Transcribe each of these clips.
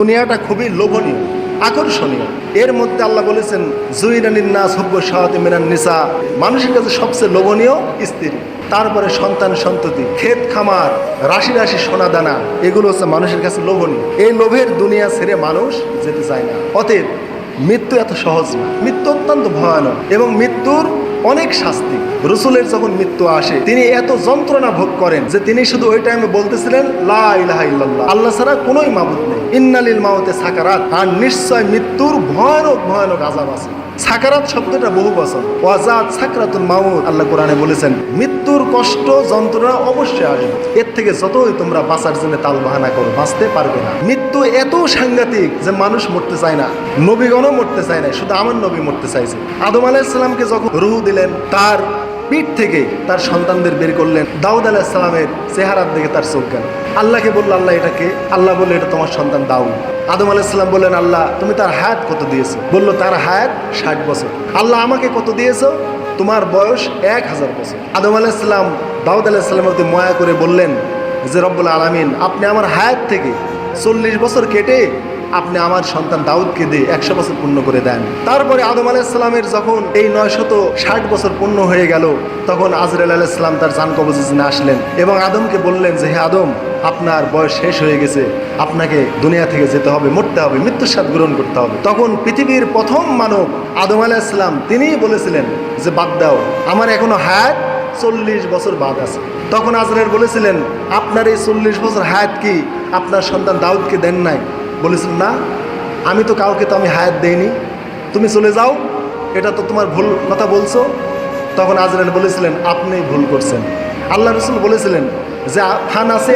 দুনিয়াটা খুবই লোভনীয়, আকর্ষণীয়। এর মধ্যে আল্লাহ বলেছেন জুইনা লিন্নাস হুব্বু শাহাওয়াতি মিনান নিসা, মানুষের কাছে সবচেয়ে লোভনীয় স্ত্রী, তারপরে সন্তান সন্ততি, ক্ষেত খামার, রাশি রাশি সোনা দানা, এগুলো হচ্ছে মানুষের কাছে লোভনীয়। এই লোভের দুনিয়া ছেড়ে মানুষ যেতে চায় না। অতএব মৃত্যু এত সহজ না, মৃত্যু অত্যন্ত ভয়ানক এবং মৃত্যুর অনেক শাস্তি। রসুলের যখন মৃত্যু আসে তিনি এত যন্ত্রণা ভোগ করেন যে তিনি শুধু ওই টাইমে বলতেছিলেন লা ইলাহা ইল্লাল্লাহ, আল্লাহ ছাড়া কোনোই মাবুদ নেই, ইন্নালিল মাউতে সাকারাত, আর নিশ্চয় মৃত্যুর ভয়ানক ভয়ানক আযাব আছে। সাকারাত শব্দটা বহু বচন, ওয়াজাত সাকরাতুল মাউত, আল্লাহ কোরআনে বলেছেন মৃত্যুর কষ্ট যন্ত্রণা অবশ্যই আসবে। এর থেকে যতই তোমরা বাঁচার জন্য তাল বাহানা করো, বাঁচতে পারবে না। মৃত্যু এত সাংঘাতিক যে মানুষ মরতে চায় না, নবীগণও মরতে চায় না, শুধু আমার নবী মরতে চাইছে। আদম আলাইহিস সালামকে যখন রূহ দিলেন, তার পিঠ থেকে তার সন্তানদের বের করলেন। দাউদ আলাইহিস সালামের চেহারার দিকে তার চোখ গেল। আল্লাহকে বলল, আল্লাহ এটাকে? আল্লাহ বলল, এটা তোমার সন্তান দাউদ। আদম আলাইহিস সালাম বললেন, আল্লাহ তুমি তার হায়াত কত দিয়েছো? বলল, তার হায়াত 60 বছর। আল্লাহ আমাকে কত দিয়েছো? তোমার বয়স 1000 বছর। আদম আলাইহিস সালাম দাউদ আলাইহিস সালামের প্রতি মায়া করে বললেন যে রব্বুল আলামিন, আপনি আমার হায়াত থেকে 40 বছর কেটে আপনি আমার সন্তান দাউদকে দিয়ে 100 বছর পূর্ণ করে দেন। তারপরে আদম আলাইহিস সালামের যখন এই 960 বছর পূর্ণ হয়ে গেল, তখন আজরাইল আলাইহিস সালাম তার জান কবজে নিয়ে আসলেন এবং আদমকে বললেন যে, হে আদম, আপনার বয়স শেষ হয়ে গেছে, আপনাকে দুনিয়া থেকে যেতে হবে, মরতে হবে, মৃত্যুর স্বাদ গ্রহণ করতে হবে। তখন পৃথিবীর প্রথম মানব আদম আলাইহিস সালাম তিনিই বলেছিলেন যে, বাদ দাও, আমার এখনো হায়াত 40 বছর বাদ আছে। তখন আজরাইল বলেছিলেন, আপনার এই 40 বছর হায়াত কি আপনার সন্তান দাউদকে দেন নাই? বলেছিলেন, না, আমি তো কাউকে তো আমি হায়াত দেইনি, তুমি চলে যাও, এটা তো তোমার ভুল কথা বলছো। তখন আজরাইল বলেছিলেন, আপনি ভুল করছেন। আল্লাহ রসুল বলেছিলেন যে ফানাসে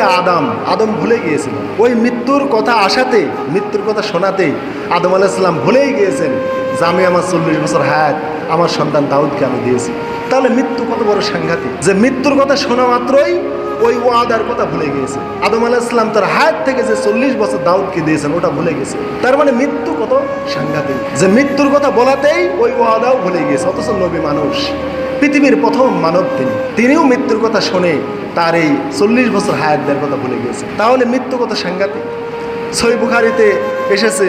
আদম ভুলে গিয়েছিল। ওই মৃত্যুর কথা আসাতে, মৃত্যুর কথা শোনাতেই আদম আলাইহিস সালাম ভুলেই গিয়েছেন যে আমি আমার 40 বছর হায়াত আমার সন্তান দাউদকে আমি দিয়েছি। তাহলে মৃত্যু কত বড় সাংঘাতিক যে মৃত্যুর কথা শোনা মাত্রই ওই ওয়াদার কথা ভুলে গিয়েছে। আদম আলাইহিস সালাম তার হায়াত থেকে যে 40 বছর দাউদকে দিয়েছেন ওটা ভুলে গেছে। তার মানে মৃত্যু কত সাংঘাতিক যে মৃত্যুর কথা বলাতেই ওই ওয়াদাও ভুলে গিয়েছে। অথচ নবী মানুষ, পৃথিবীর প্রথম মানব, তিনিও মৃত্যুর কথা শুনে তার এই 40 বছর হায়াত দেওয়ার কথা ভুলে গিয়েছে। তাহলে মৃত্যু কত সাংঘাতিক। সহিহ বুখারীতে এসেছে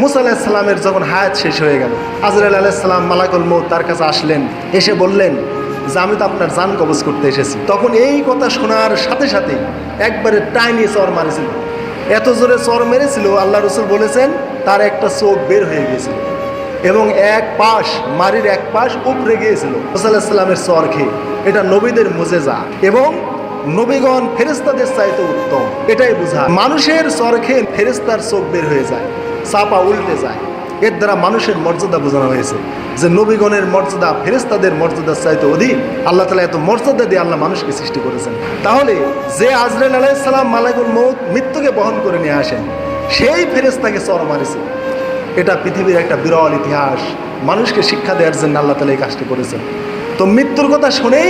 মুসা আলাইহিস সালামের যখন হায়াত শেষ হয়ে গেল, আজরাইল আলাইহিস সালাম মালাকুল মউত তার কাছে আসলেন, এসে বললেন যে আমি তো আপনার জান কবজ করতে এসেছি। তখন এই কথা শোনার সাথে সাথে একবারে টাইনি চর মারেছিল, এত জোরে চর মেরেছিল, আল্লাহ রসুল বলেছেন তার একটা চোখ বের হয়ে গিয়েছিল এবং এক পাশ, মারির এক পাশ উপরে গিয়েছিল মুসা আলাইহিস সালামের চর খেয়ে। এটা নবীদের মুজেজা এবং নবীগণ ফেরেশতাদের চাইতে উত্তম, এটাই বোঝা। মানুষের চর খেয়ে ফেরেশতার চোখ বের হয়ে যায়, চাপা উল্টে যায়। এর দ্বারা মানুষের মর্যাদা বোঝানো হয়েছে যে নবীগণের মর্যাদা ফেরেশতাদের মর্যাদার চাইতে অধিক। আল্লাহ তাআলা এত মর্যাদা দিয়ে আল্লাহ মানুষকে সৃষ্টি করেছেন। তাহলে যে আজরাইল আলাইহিস সালাম মালাকুল মউত মৃত্যুকে বহন করে নিয়ে আসেন, সেই ফেরেশতাকে চর মারেছে। এটা পৃথিবীর একটা বিরল ইতিহাস, মানুষকে শিক্ষা দেওয়ার জন্য আল্লাহ তাআলা এই কাজটি করেছেন। তো মৃত্যুর কথা শুনেই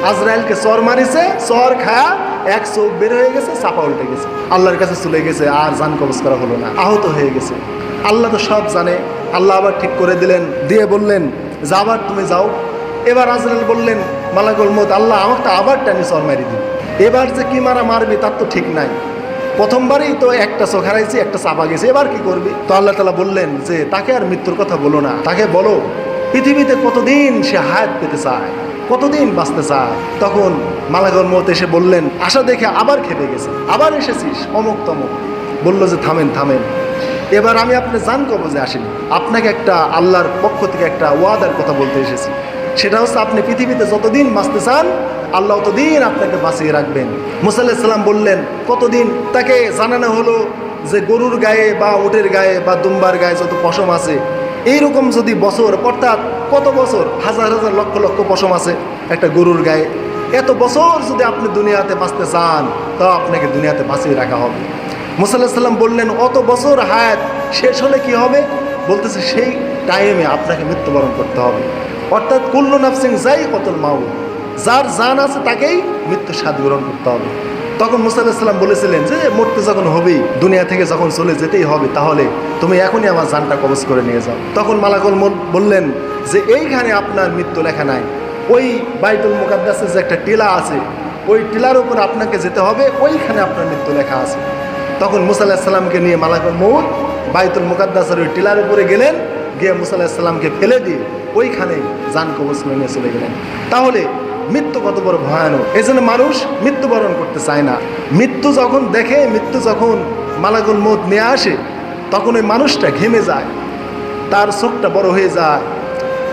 আজরাইলকে চর মারিছে, চর খায়া এক চোখ বের হয়ে গেছে, চাপা উল্টে গেছে, আল্লাহর কাছে চলে গেছে, আর জান কবজ করা হলো না, আহত হয়ে গেছে। আল্লাহ তো সব জানে। আল্লাহ আবার ঠিক করে দিলেন, দিয়ে বললেন যে আবার তুমি যাও। এবার আজরাইল বললেন মালাকুল মউত, আল্লাহ আমাকে আবার টানি চর মারি দিন। এবার যে কি মারা মারবি তার তো ঠিক নাই, প্রথমবারই তো একটা চোখ হারাইছি, একটা চাপা গেছে, এবার কি করবি? তো আল্লাহ তাআলা বললেন যে তাকে আর মৃত্যুর কথা বলো না, তাকে বলো পৃথিবীতে কতদিন সে হায়াত পেতে চায়, কতদিন বাঁচতে চায়। তখন মালাকুল মউত এসে বললেন, আশা দেখে আবার খেপে গেছে, আবার এসেছিস অমুক তমুক। বললো যে থামেন থামেন, এবার আমি আপনার জান কবজে আসিনি, আপনাকে একটা আল্লাহর পক্ষ থেকে একটা ওয়াদার কথা বলতে এসেছি। সেটা হচ্ছে আপনি পৃথিবীতে যতদিন বাঁচতে চান আল্লাহ ততদিন আপনাকে বাঁচিয়ে রাখবেন। মুসা আলাইহিস সালাম বললেন কতদিন? তাকে জানানো হলো যে গরুর গায়ে বা উটের গায়ে বা দুম্বার গায়ে যত পশম আছে, এইরকম যদি বছর, অর্থাৎ কত বছর, হাজার হাজার লক্ষ লক্ষ পশম আছে একটা গরুর গায়ে, এত বছর যদি আপনি দুনিয়াতে বাঁচতে চান তাও আপনাকে দুনিয়াতে বাঁচিয়ে রাখা হবে। মুসা আলাইহিস সালাম বললেন অত বছর হায়াত শেষ হলে কি হবে? বলতেছে সেই টাইমে আপনাকে মৃত্যুবরণ করতে হবে। অর্থাৎ কুল্লু নাফসিন যায়িকাতুল মাউত, যার জান আছে তাকেই মৃত্যু স্বাদ গ্রহণ করতে হবে। তখন মুসা আলাইহিস সালাম বলেছিলেন যে মরতে যখন হবেই, দুনিয়া থেকে যখন চলে যেতেই হবে, তাহলে তুমি এখনই আমার জানটা কবজ করে নিয়ে যাও। তখন মালাকুল মউত বললেন যে এইখানে আপনার মৃত্যু লেখা নাই, ওই বাইতুল মুকাদ্দাসের যে একটা টিলা আছে, ওই টিলার উপর আপনাকে যেতে হবে, ওইখানে আপনার মৃত্যু লেখা আছে। তখন মুসা আলাইহিস সালামকে নিয়ে মালাকুল মউত বাইতুল মুকাদ্দাসের ওই টিলার উপরে গেলেন, গিয়ে মুসা আলাইহিস সালামকে ফেলে দিয়ে ওইখানে জান কবজ নিয়ে চলে গেলেন। তাহলে মৃত্যু কত বড় ভয়ানক! এই জন্য মানুষ মৃত্যুবরণ করতে চায় না। মৃত্যু যখন দেখে, মৃত্যু যখন মালাকুল মউত নিয়ে আসে, তখন ওই মানুষটা ঘেমে যায়, তার চোখটা বড় হয়ে যায়,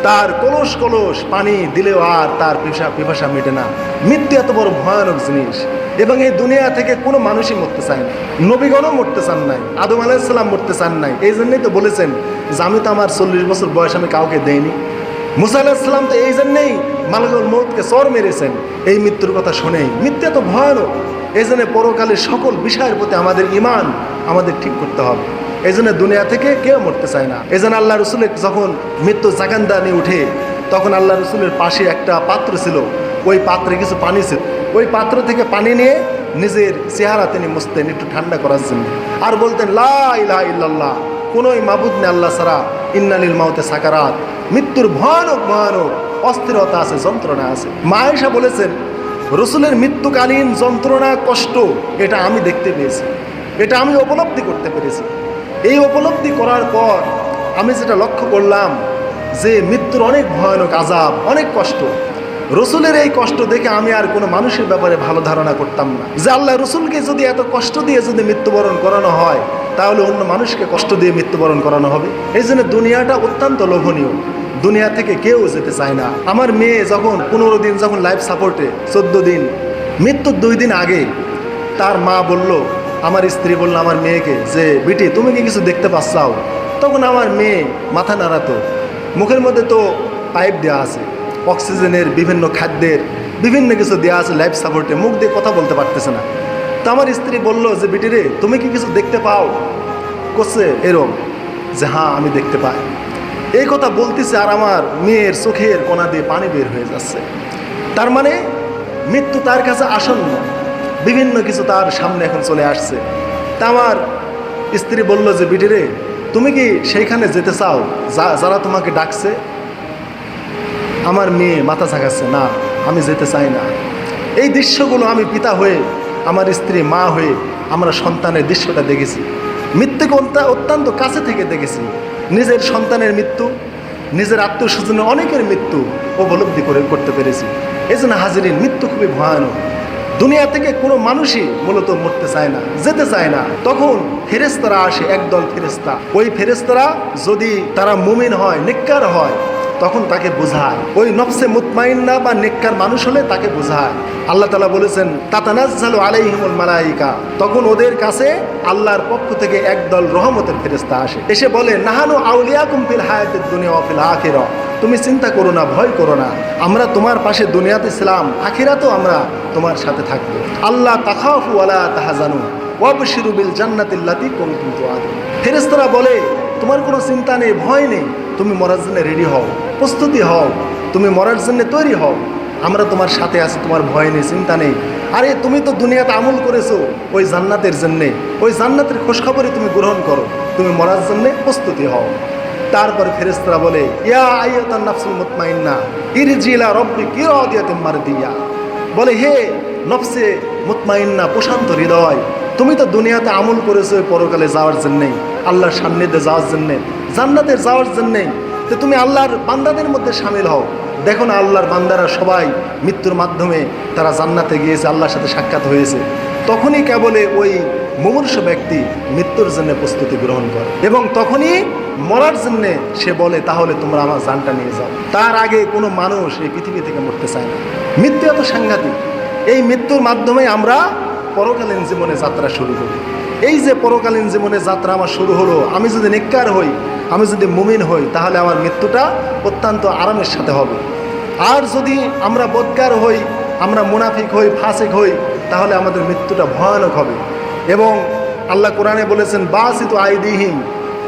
তার কলস কলস পানি দিলেও আর তার পিপাসা মেটে না। মৃত্যু এত বড় ভয়ানক জিনিস, এবং এই দুনিয়া থেকে কোনো মানুষই মরতে চায় না। নবীগণও মরতে চান নাই, আদম আলাইহিস সালাম মরতে চান নাই। এই জন্যই তো বলেছেন যে আমি তো আমার 40 বছর বয়স আমি কাউকে দেইনি। মুসা আলাইহিস সালাম তো এই জন্যেই মালাকুল মউতকে চর মেরেছেন এই মৃত্যুর কথা শুনেই। মৃত্যু এত ভয়ানক, এই জন্য পরকালের সকল বিষয়ের প্রতি আমাদের ঈমান আমাদের ঠিক করতে হবে। এই জন্য দুনিয়া থেকে কেউ মরতে চায় না। এই জন্য আল্লাহ রসুলের যখন মৃত্যু জাগান্দা নিয়ে উঠে, তখন আল্লাহ রসুলের পাশে একটা পাত্র ছিল, ওই পাত্রে কিছু পানি ছিল, ওই পাত্র থেকে পানি নিয়ে নিজের চেহারা তিনি মুছতেন একটু ঠান্ডা করার জন্য, আর বলতেন লা ইলাহা ইল্লাল্লাহ, কোনোই মাবুদ নেই আল্লাহ ছাড়া, ইন্নালিল মাউতে সাকারাত, মৃত্যুর ভয়ানক ভয়ানক অস্থিরতা আছে, যন্ত্রণা আছে। মা আয়েশা বলেছেন রসুলের মৃত্যুকালীন যন্ত্রণা কষ্ট এটা আমি দেখতে পেয়েছি, এটা আমি উপলব্ধি করতে পেরেছি। এই উপলব্ধি করার পর আমি যেটা লক্ষ্য করলাম যে মৃত্যুর অনেক ভয়ানক আযাব, অনেক কষ্ট। রসুলের এই কষ্ট দেখে আমি আর কোনো মানুষের ব্যাপারে ভালো ধারণা করতাম না, যে আল্লাহ রসুলকে যদি এত কষ্ট দিয়ে যদি মৃত্যুবরণ করানো হয়, তাহলে অন্য মানুষকে কষ্ট দিয়ে মৃত্যুবরণ করানো হবে। এই জন্য দুনিয়াটা অত্যন্ত লোভনীয়, দুনিয়া থেকে কেউ যেতে চায় না। আমার মেয়ে যখন 15 দিন যখন লাইফ সাপোর্টে, 14 দিন, মৃত্যুর 2 দিন আগে তার মা বলল, আমার স্ত্রী বলল আমার মেয়েকে যে বিটি তুমি কি কিছু দেখতে পাচ্ছাও? তখন আমার মেয়ে মাথা নাড়াতো, মুখের মধ্যে তো পাইপ দেওয়া আছে, অক্সিজেনের বিভিন্ন খাদ্যের বিভিন্ন কিছু দেওয়া আছে লাইফ সাপোর্টে, মুখ দিয়ে কথা বলতে পারতেছে না। তো আমার স্ত্রী বলল যে বিটি রে তুমি কি কিছু দেখতে পাও? করছে এরকম যে হ্যাঁ আমি দেখতে পাই। এই কথা বলতেছে আর আমার মেয়ের চোখের কোনা দিয়ে পানি বের হয়ে যাচ্ছে। তার মানে মৃত্যু তার কাছে আসন্ন, বিভিন্ন কিছু তার সামনে এখন চলে আসছে। তা আমার স্ত্রী বলল যে বিটি রে তুমি কি সেইখানে যেতে চাও যারা তোমাকে ডাকছে? আমার মেয়ে মাথা ঝাঁকাচ্ছে, না আমি যেতে চাই না। এই দৃশ্যগুলো আমি পিতা হয়ে, আমার স্ত্রী মা হয়ে আমরা সন্তানের দৃশ্যটা দেখেছি, মৃত্যুকে অত্যন্ত কাছে থেকে দেখেছি। নিজের সন্তানের মৃত্যু, নিজের আত্মীয় স্বজনের অনেকের মৃত্যু উপলব্ধি করতে পেরেছি। এই জন্য হাজিরিন, মৃত্যু খুবই ভয়ানক। দুনিয়া থেকে কোনো মানুষই মূলত মরতে চায় না, যেতে চায় না। তখন ফেরেশতারা আসে, একদল ফেরেশতা। ওই ফেরেশতারা যদি তারা মুমিন হয়, নেককার হয়, তখন তাকে বোঝায়। ওই নফসে মুতমাইন্না বা নেককার মানুষ হলে তাকে বোঝায়। আল্লাহ তাআলা বলেছেন তাতানাজ্জালু আলাইহিমুল মালাইকা, তখন ওদের কাছে আল্লাহর পক্ষ থেকে একদল রহমতের ফেরেশতা আসে, এসে বলে নাহানু আউলিয়াকুম ফিল হায়াতিদ দুনিয়া ওয়া ফিল আখিরা, তুমি চিন্তা করো না, ভয় করো না, আমরা তোমার পাশে দুনিয়াতে ছিলাম, আখিরাতেও আমরা তোমার সাথে থাকবো। আল্লাহ তাখাফু ওয়ালা তাহজানু ওয়াবশিরু বিল জান্নাতিল্লাতী কুনতুম তুআদুন। ফেরেশতারা বলে তোমার কোনো চিন্তা নেই, ভয় নেই, তুমি মরার জন্য রেডি হও, প্রস্তুতি হও, তুমি মরার জন্য তৈরি হও, আমরা তোমার সাথে আছি, তোমার ভয় নেই, চিন্তা নেই। আরে তুমি তো দুনিয়াতে আমল করেছো ওই জান্নাতের জন্যে, ওই জান্নাতের খোঁজখবরই তুমি গ্রহণ করো, তুমি মরার জন্যে প্রস্তুতি হও। তারপরে ফেরেশতারা বলে ইয়া আইয়াতান নাফসুল মুতমাইন্না ইরজি ইলা রাব্বিকি রাদিয়াতাম মারদিয়া, বলে হে নফসে মুতমাইন্না, প্রশান্ত হৃদয়, তুমি তো দুনিয়াতে আমল করেছো পরকালে যাওয়ার জন্যেই, আল্লাহর সান্নিধ্যে যাওয়ার জন্যে, জান্নাতে যাওয়ার জন্যেই, তো তুমি আল্লাহর বান্দাদের মধ্যে সামিল হও। দেখো না আল্লাহর বান্দারা সবাই মৃত্যুর মাধ্যমে তারা জান্নাতে গিয়েছে, আল্লাহর সাথে সাক্ষাৎ হয়েছে। তখনই কেবলে ওই মুমূর্ষ ব্যক্তি মৃত্যুর জন্য প্রস্তুতি গ্রহণ করে, এবং তখনই মরার জন্যে সে বলে তাহলে তোমরা আমার জানটা নিয়ে যাও। তার আগে কোনো মানুষ এই পৃথিবী থেকে মরতে চায় না। মৃত্যু এত সাংঘাতিক, এই মৃত্যুর মাধ্যমে আমরা পরকালীন জীবনে যাত্রা শুরু করি। এই যে পরকালীন জীবনে যাত্রা আমার শুরু হলো, আমি যদি নেককার হই, আমি যদি মুমিন হই, তাহলে আমার মৃত্যুটা অত্যন্ত আরামের সাথে হবে। আর যদি আমরা বদকার হই, আমরা মুনাফিক হই, ফাসিক হই, তাহলে আমাদের মৃত্যুটা ভয়ানক হবে। এবং আল্লাহ কোরআনে বলেছেন বাসিতু আইদিহিম,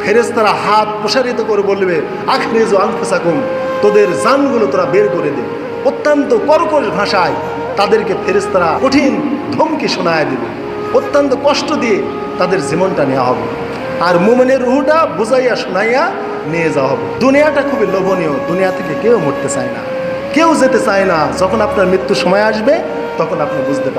ফেরেশতারা হাত প্রসারিত করে বলবে আখরিজু আনফুসাকুম, তোদের জানগুলো তোরা বের করে দে। অত্যন্ত কর্কশ ভাষায় তাদেরকে ফেরেশতারা কঠিন ধমকি শোনায় দেবে, অত্যন্ত কষ্ট দিয়ে তাদের জীবনটা নেওয়া হবে। আর মুমিনের রুহটা বুঝাইয়া শোনাইয়া নিয়ে যাওয়া হবে। দুনিয়াটা খুবই লোভনীয়, দুনিয়া থেকে কেউ মরতে চায় না, কেউ যেতে চায় না। যখন আপনার মৃত্যুর সময় আসবে তখন আপনি বুঝতে পারবেন।